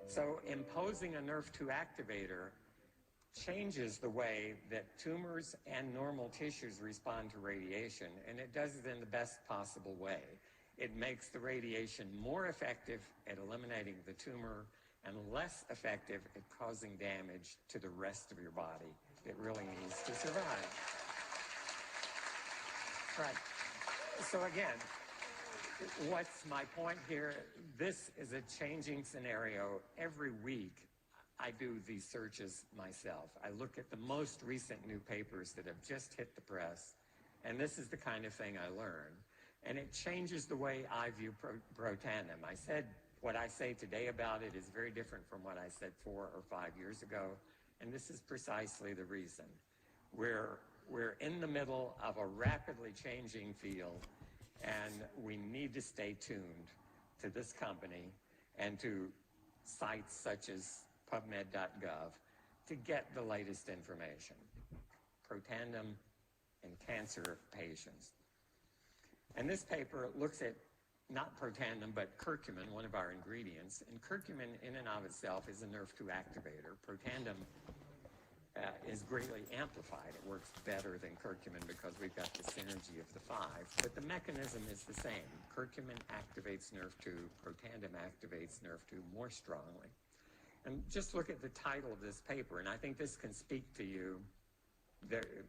So imposing a NRF2 activator changes the way that tumors and normal tissues respond to radiation, and it does it in the best possible way. It makes the radiation more effective at eliminating the tumor and less effective at causing damage to the rest of your body that really needs to survive. Right. So again, what's my point here? This is a changing scenario. Every week, I do these searches myself. I look at the most recent new papers that have just hit the press, and this is the kind of thing I learn. And it changes the way I view Protandim. I said what I say today about it is very different from what I said 4 or 5 years ago, and this is precisely the reason. We're in the middle of a rapidly changing field, and we need to stay tuned to this company and to sites such as PubMed.gov to get the latest information. Protandim in cancer patients. And this paper looks at not Protandim, but curcumin, one of our ingredients. And curcumin in and of itself is a NRF2 activator. Protandim is greatly amplified. It works better than curcumin because we've got the synergy of the 5. But the mechanism is the same. Curcumin activates NRF2. Protandim activates NRF2 more strongly. And just look at the title of this paper, and I think this can speak to you.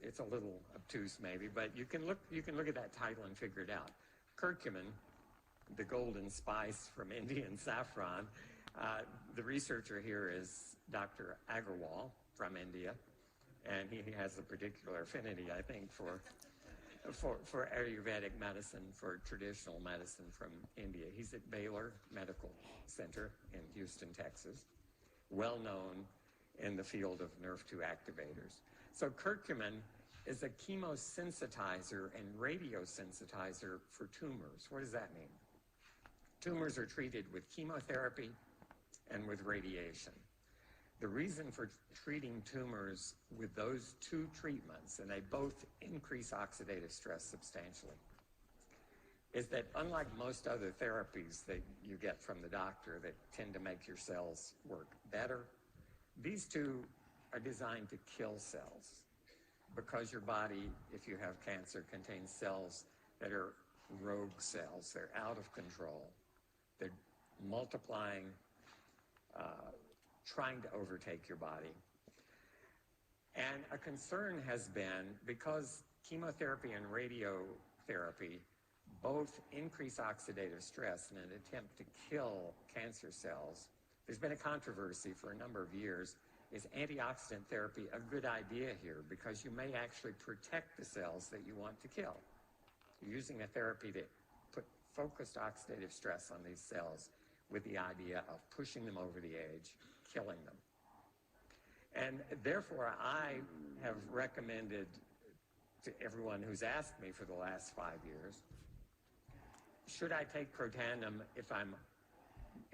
It's a little obtuse maybe, but you can look at that title and figure it out. Curcumin, the golden spice from Indian saffron. The researcher here is Dr. Agarwal from India, and he has a particular affinity, I think, for Ayurvedic medicine, for traditional medicine from India. He's at Baylor Medical Center in Houston, Texas, well known in the field of NRF2 activators. So curcumin is a chemosensitizer and radiosensitizer for tumors. What does that mean? Tumors are treated with chemotherapy and with radiation. The reason for treating tumors with those 2 treatments, and they both increase oxidative stress substantially, is that unlike most other therapies that you get from the doctor that tend to make your cells work better, these 2 are designed to kill cells because your body, if you have cancer, contains cells that are rogue cells. They're out of control. They're multiplying, trying to overtake your body. And a concern has been, because chemotherapy and radiotherapy both increase oxidative stress in an attempt to kill cancer cells, there's been a controversy for a number of years. Is antioxidant therapy a good idea here? Because you may actually protect the cells that you want to kill. You're using a therapy to put focused oxidative stress on these cells with the idea of pushing them over the edge, killing them. And therefore, I have recommended to everyone who's asked me for the last 5 years, should I take Protandim if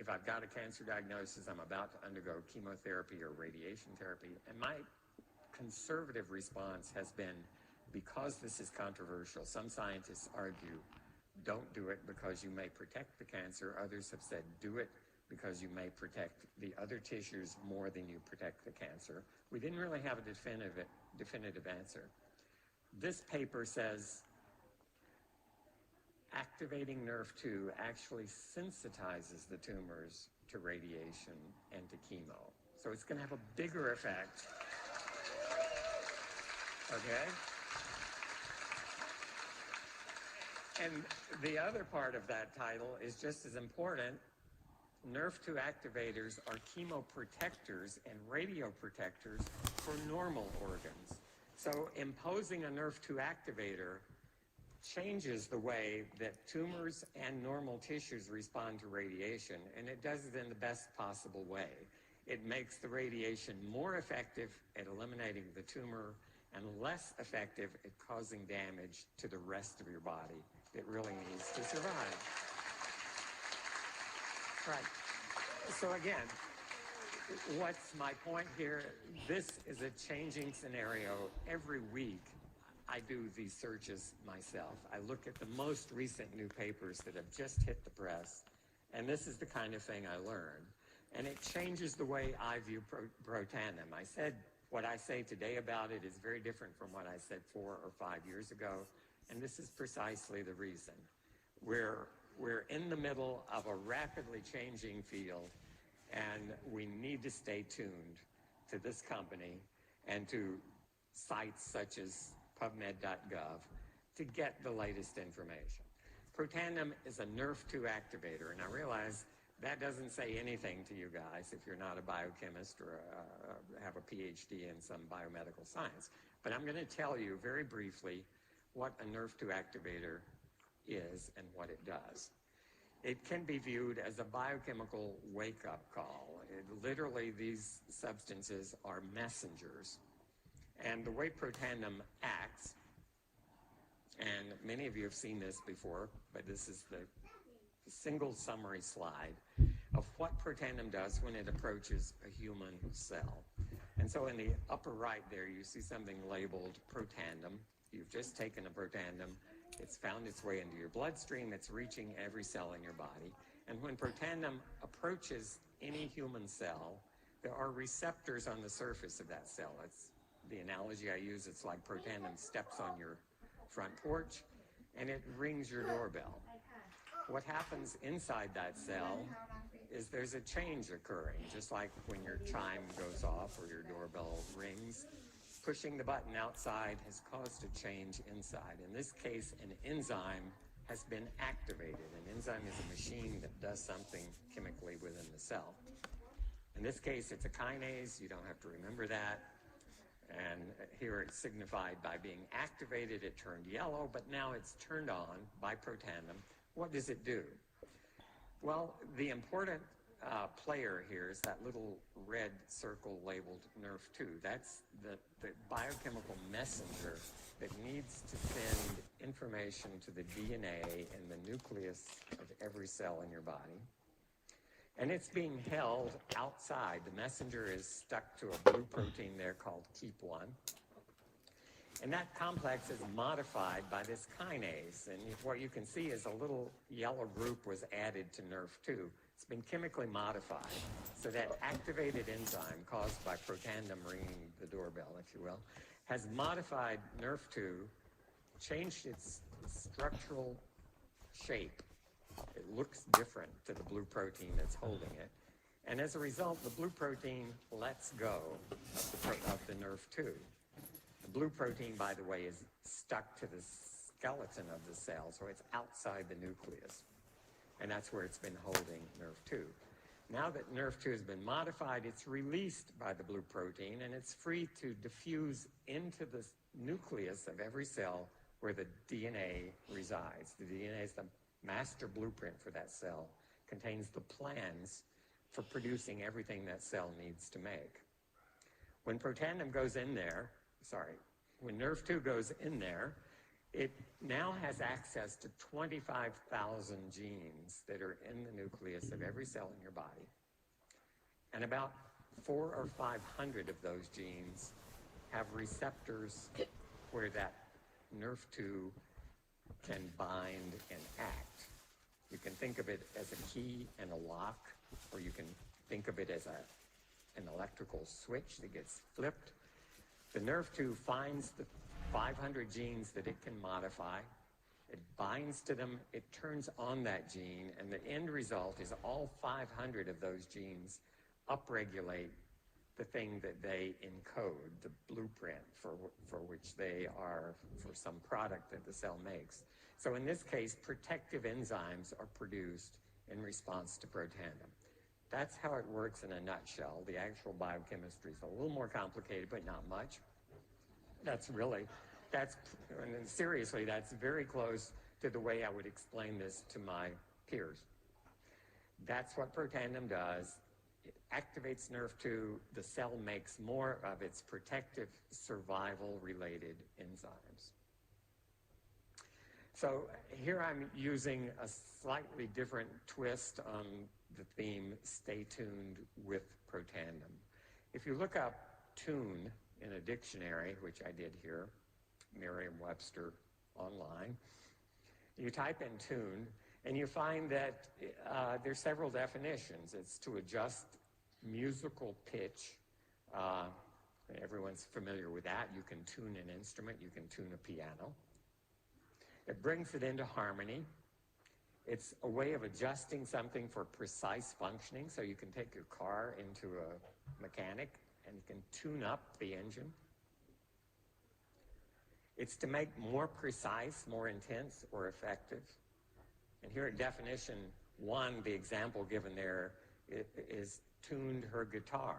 I've got a cancer diagnosis, I'm about to undergo chemotherapy or radiation therapy? And my conservative response has been, because this is controversial, some scientists argue, don't do it because you may protect the cancer. Others have said, do it because you may protect the other tissues more than you protect the cancer. We didn't really have a definitive answer. This paper says activating NRF2 actually sensitizes the tumors to radiation and to chemo. So it's going to have a bigger effect. Okay? And the other part of that title is just as important. NRF2 activators are chemoprotectors and radioprotectors for normal organs. So imposing a NRF2 activator changes the way that tumors and normal tissues respond to radiation, and it does it in the best possible way. It makes the radiation more effective at eliminating the tumor and less effective at causing damage to the rest of your body that really needs to survive. Right. So again, what's my point here? This is a changing scenario. Every week, I do these searches myself. I look at the most recent new papers that have just hit the press, and this is the kind of thing I learn. and it changes the way I view Protandim. I said what I say today about it is very different from what I said 4 or 5 years ago, and this is precisely the reason. We're in the middle of a rapidly changing field, and we need to stay tuned to this company and to sites such as PubMed.gov to get the latest information. Protandim is a NRF2 activator, and I realize that doesn't say anything to you guys if you're not a biochemist or have a PhD in some biomedical science. But I'm going to tell you very briefly what a NRF2 activator is and what it does. It can be viewed as a biochemical wake-up call. Literally, these substances are messengers. And the way Protandim acts, and many of you have seen this before, but this is the single summary slide of what Protandim does when it approaches a human cell. And so in the upper right there, you see something labeled Protandim. You've just taken a Protandim. It's found its way into your bloodstream. It's reaching every cell in your body. And when Protandim approaches any human cell, there are receptors on the surface of that cell. It's the analogy I use. It's like Protandim steps on your front porch, and it rings your doorbell. What happens inside that cell is there's a change occurring, just like when your chime goes off or your doorbell rings. Pushing the button outside has caused a change inside. In this case, an enzyme has been activated. An enzyme is a machine that does something chemically within the cell. In this case, it's a kinase. You don't have to remember that. And here it's signified by being activated. It turned yellow, but now it's turned on by Protandim. What does it do? Well, the important player here is that little red circle labeled NRF2. That's the biochemical messenger that needs to send information to the DNA in the nucleus of every cell in your body. And it's being held outside. The messenger is stuck to a blue protein there called KEAP1. And that complex is modified by this kinase. And what you can see is a little yellow group was added to NRF2. It's been chemically modified. So that activated enzyme caused by Protandim ringing the doorbell, if you will, has modified NRF2, changed its structural shape. It looks different to the blue protein that's holding it. And as a result, the blue protein lets go of the NRF2. The blue protein, by the way, is stuck to the skeleton of the cell, so it's outside the nucleus. And that's where it's been holding NRF2. Now that NRF2 has been modified, it's released by the blue protein, and it's free to diffuse into the nucleus of every cell where the DNA resides. The DNA is the master blueprint for that cell, contains the plans for producing everything that cell needs to make. When Protandim goes in there, when NRF2 goes in there, it now has access to 25,000 genes that are in the nucleus of every cell in your body. And about 400 or 500 of those genes have receptors where that NRF2 can bind and act. You can think of it as a key and a lock, or you can think of it as an electrical switch that gets flipped. The NRF2 finds the 500 genes that it can modify. It binds to them, it turns on that gene, and the end result is all 500 of those genes upregulate the thing that they encode, the blueprint for which they are for some product that the cell makes. So in this case, protective enzymes are produced in response to Protandim. That's how it works in a nutshell. The actual biochemistry is a little more complicated, but not much. Seriously, that's very close to the way I would explain this to my peers. That's what Protandim does. It activates NRF2. The cell makes more of its protective survival-related enzymes. So here I'm using a slightly different twist on the theme, stay tuned with Protandim. If you look up tune in a dictionary, which I did here, Merriam-Webster online, you type in tune, and you find that there's several definitions. It's to adjust musical pitch. Everyone's familiar with that. You can tune an instrument, you can tune a piano. It brings it into harmony. It's a way of adjusting something for precise functioning, so you can take your car into a mechanic and you can tune up the engine. It's to make more precise, more intense, or effective. And here at definition 1, the example given there is tuned her guitar.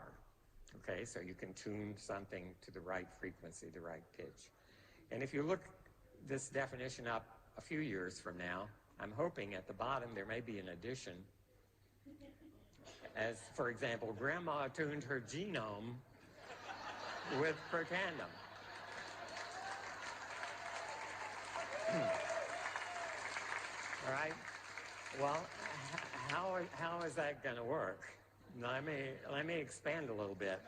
Okay, so you can tune something to the right frequency, the right pitch. And if you look this definition up a few years from now, I'm hoping at the bottom there may be an addition. As, for example, Grandma tuned her genome with Protandim. All right. Well, how is that going to work? Let me expand a little bit.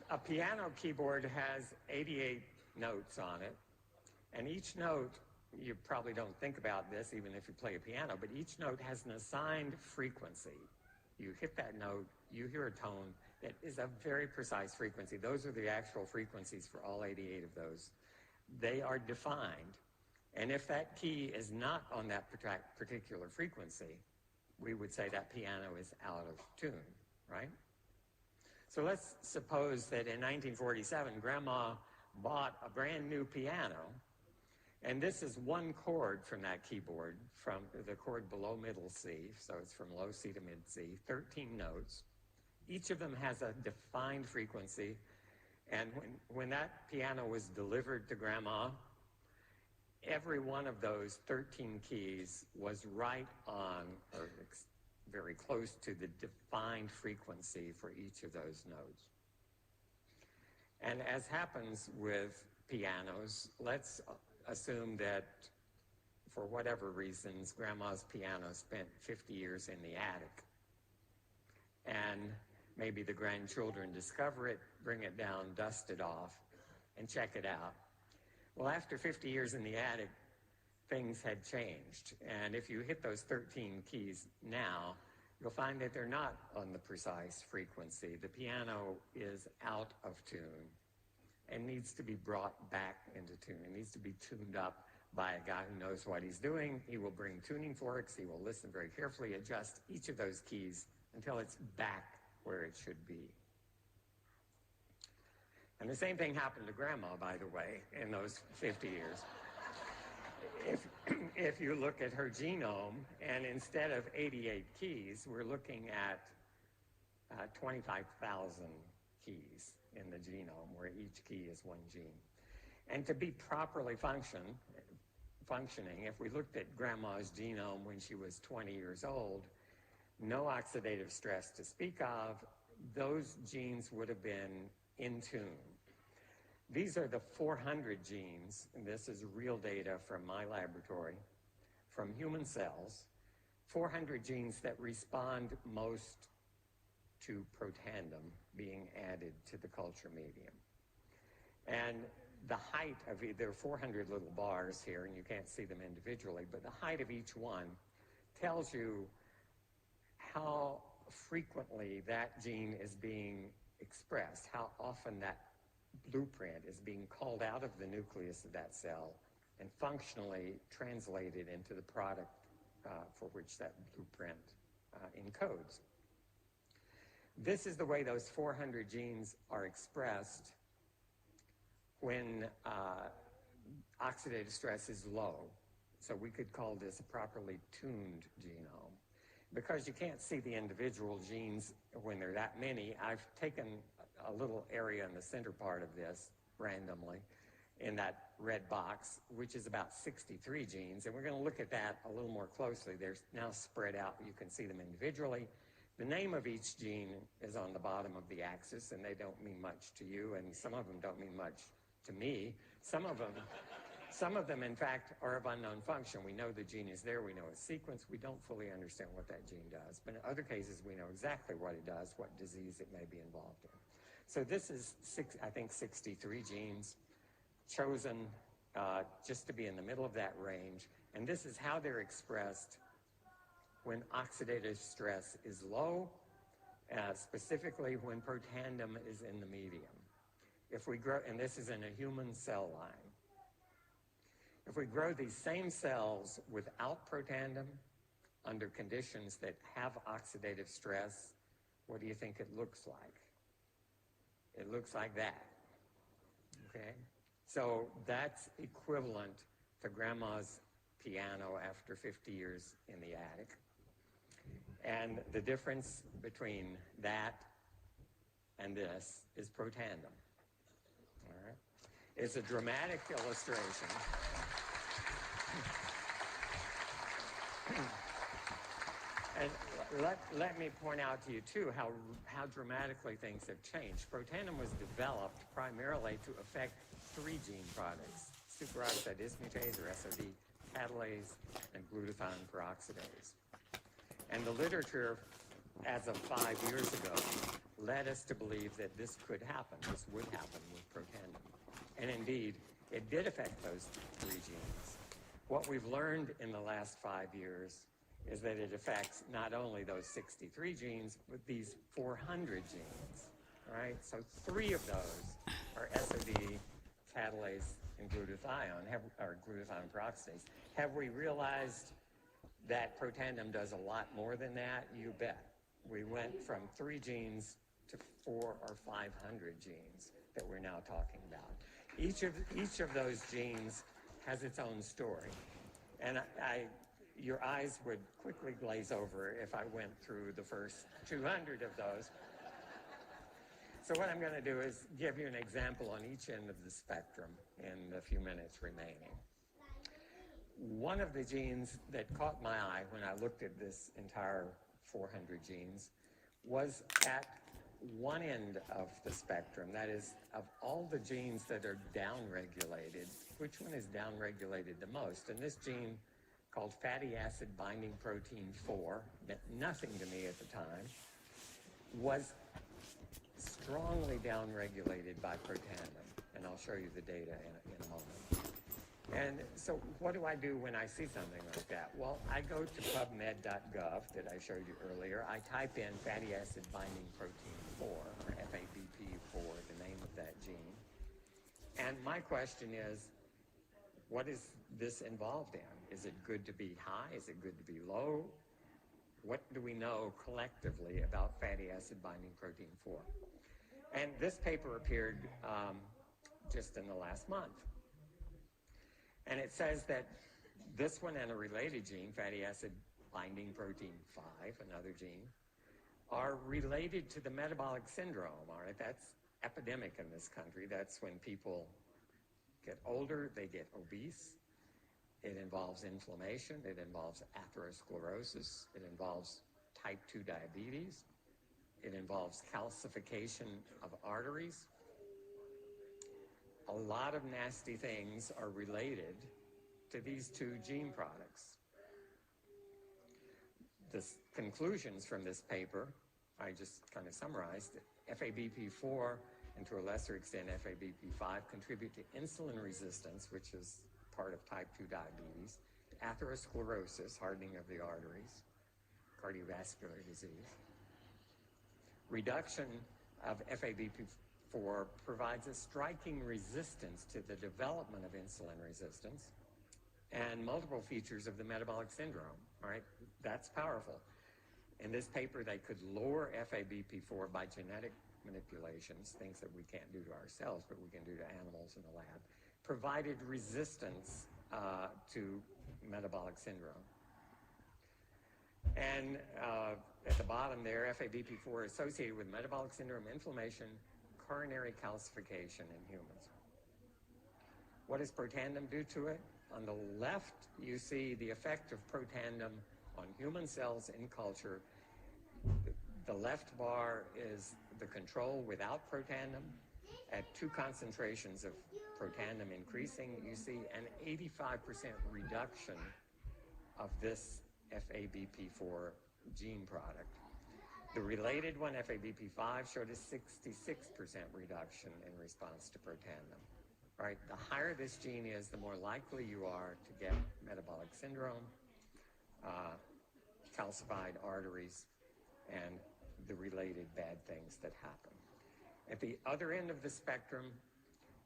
A piano keyboard has 88 notes on it, and each note, you probably don't think about this even if you play a piano, but each note has an assigned frequency. You hit that note, you hear a tone that is a very precise frequency. Those are the actual frequencies for all 88 of those. They are defined. And if that key is not on that particular frequency, we would say that piano is out of tune, right? So let's suppose that in 1947, Grandma bought a brand new piano, and this is one chord from that keyboard, from the chord below middle C, so it's from low C to mid C, 13 notes. Each of them has a defined frequency, and when that piano was delivered to Grandma, every one of those 13 keys was right on, or very close to the defined frequency for each of those notes. And as happens with pianos, let's assume that for whatever reasons, Grandma's piano spent 50 years in the attic. And maybe the grandchildren discover it, bring it down, dust it off, and check it out. Well, after 50 years in the attic, things had changed. And if you hit those 13 keys now, you'll find that they're not on the precise frequency. The piano is out of tune and needs to be brought back into tune. It needs to be tuned up by a guy who knows what he's doing. He will bring tuning forks. He will listen very carefully, adjust each of those keys until it's back where it should be. And the same thing happened to Grandma, by the way, in those 50 years. If you look at her genome, and instead of 88 keys, we're looking at 25,000 keys in the genome, where each key is one gene. And to be properly functioning, if we looked at Grandma's genome when she was 20 years old, no oxidative stress to speak of, those genes would have been in tune. These are the 400 genes, and this is real data from my laboratory, from human cells, 400 genes that respond most to Protandim being added to the culture medium. And the height of, there are 400 little bars here, and you can't see them individually, but the height of each one tells you how frequently that gene is being expressed, how often that blueprint is being called out of the nucleus of that cell and functionally translated into the product for which that blueprint encodes. This is the way those 400 genes are expressed when oxidative stress is low. So we could call this a properly tuned genome. Because you can't see the individual genes when there are that many, I've taken a little area in the center part of this randomly in that red box, which is about 63 genes. And we're going to look at that a little more closely. They're now spread out. You can see them individually. The name of each gene is on the bottom of the axis, and they don't mean much to you, and some of them don't mean much to me. Some of them, in fact, are of unknown function. We know the gene is there. We know its sequence. We don't fully understand what that gene does. But in other cases, we know exactly what it does, what disease it may be involved in. So this is, I think, 63 genes chosen just to be in the middle of that range. And this is how they're expressed when oxidative stress is low specifically when Protandim is in the medium. If we grow, and this is in a human cell line, if we grow these same cells without Protandim under conditions that have oxidative stress, what do you think it looks like? It looks like that, okay? So that's equivalent to grandma's piano after 50 years in the attic. And the difference between that and this is Protandim, all right? It's a dramatic illustration. And let me point out to you, too, how dramatically things have changed. Protandim was developed primarily to affect 3 gene products, superoxide dismutase, or SOD, catalase, and glutathione peroxidase. And the literature, as of 5 years ago, led us to believe that this could happen, this would happen with Protandim. And indeed, it did affect those 3 genes. What we've learned in the last 5 years is that it affects not only those 63 genes, but these 400 genes, right? So 3 of those are SOD, catalase, and glutathione, or glutathione peroxidase. Have we realized that Protandim does a lot more than that? You bet. We went from 3 genes to 400 or 500 genes that we're now talking about. Each of those genes has its own story. And your eyes would quickly glaze over if I went through the first 200 of those. So what I'm going to do is give you an example on each end of the spectrum in the few minutes remaining. One of the genes that caught my eye when I looked at this entire 400 genes was at one end of the spectrum. That is, of all the genes that are downregulated, which one is downregulated the most? And this gene, called fatty acid binding protein 4, meant nothing to me at the time, was strongly downregulated by Protandim. And I'll show you the data in a moment. And so what do I do when I see something like that? Well, I go to pubmed.gov that I showed you earlier. I type in fatty acid binding protein 4, or FABP4, the name of that gene. And my question is, what is this involved in? Is it good to be high? Is it good to be low? What do we know collectively about fatty acid binding protein 4? And this paper appeared just in the last month. And it says that this one and a related gene, fatty acid binding protein 5, another gene, are related to the metabolic syndrome, all right? That's epidemic in this country. That's when people get older, they get obese. It involves inflammation. It involves atherosclerosis. It involves type 2 diabetes. It involves calcification of arteries. A lot of nasty things are related to these 2 gene products. The conclusions from this paper, I just kind of summarized it. FABP4 and to a lesser extent FABP5 contribute to insulin resistance, which is part of type 2 diabetes, atherosclerosis, hardening of the arteries, cardiovascular disease. Reduction of FABP4 provides a striking resistance to the development of insulin resistance and multiple features of the metabolic syndrome, all right? That's powerful. In this paper, they could lower FABP4 by genetic manipulations, things that we can't do to ourselves, but we can do to animals in the lab, provided resistance to metabolic syndrome. And at the bottom there, FABP4 associated with metabolic syndrome, inflammation, coronary calcification in humans. What does Protandim do to it? On the left, you see the effect of Protandim on human cells in culture. The left bar is the control without Protandim. At 2 concentrations of Protandim increasing, you see an 85% reduction of this FABP4 gene product. The related one, FABP5, showed a 66% reduction in response to Protandim. Right? The higher this gene is, the more likely you are to get metabolic syndrome, calcified arteries, and the related bad things that happen. At the other end of the spectrum,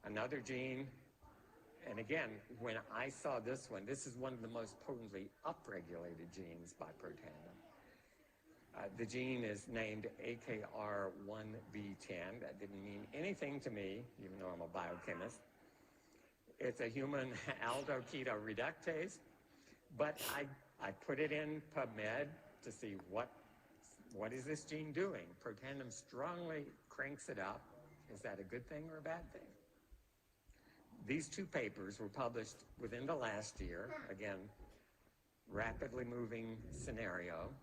another gene, and again, when I saw this one, this is one of the most potently upregulated genes by Protandim. The gene is named AKR1B10. That didn't mean anything to me, even though I'm a biochemist. It's a human aldoketo reductase, but I put it in PubMed to see what is this gene doing. Protandim strongly cranks it up. Is that a good thing or a bad thing? These two papers were published within the last year. Again, rapidly moving scenario.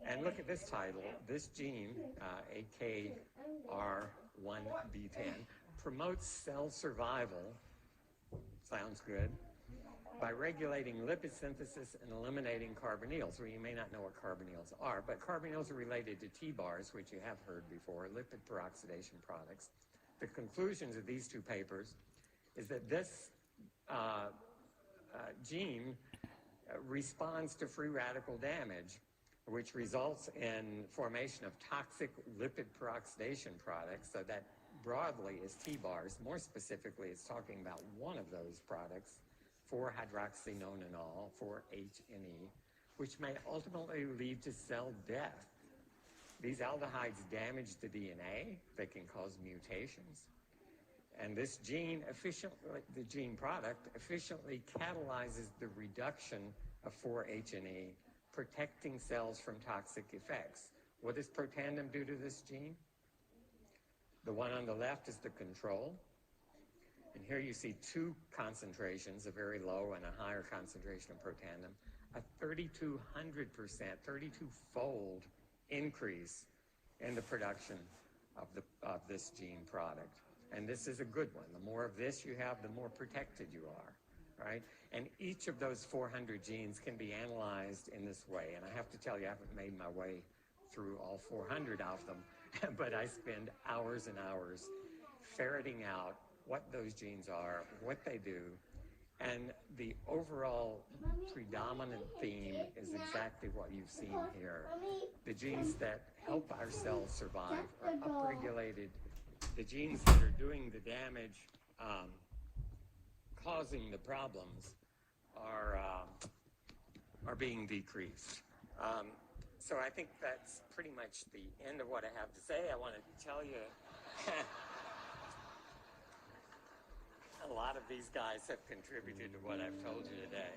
And look at this title. This gene, AKR1B10, promotes cell survival, sounds good, by regulating lipid synthesis and eliminating carbonyls. Well, you may not know what carbonyls are, but carbonyls are related to T-bars, which you have heard before, lipid peroxidation products. The conclusions of these two papers is that this gene responds to free radical damage, which results in formation of toxic lipid peroxidation products. So that broadly is T-bars. More specifically, it's talking about one of those products, 4-hydroxynonenal, 4-HNE, which may ultimately lead to cell death. These aldehydes damage the DNA. They can cause mutations. And this gene the gene product efficiently catalyzes the reduction of 4-HNE, protecting cells from toxic effects. What does Protandim do to this gene? The one on the left is the control. And here you see two concentrations, a very low and a higher concentration of Protandim, a 3,200%, 32-fold increase in the production of this gene product. And this is a good one. The more of this you have, the more protected you are, right? And each of those 400 genes can be analyzed in this way. And I have to tell you, I haven't made my way through all 400 of them, but I spend hours and hours ferreting out what those genes are, what they do, and the overall predominant theme is exactly what you've seen here. The genes that help our cells survive are upregulated. The genes that are doing the damage, causing the problems, are being decreased. So I think that's pretty much the end of what I have to say. I want to tell you a lot of these guys have contributed to what I've told you today.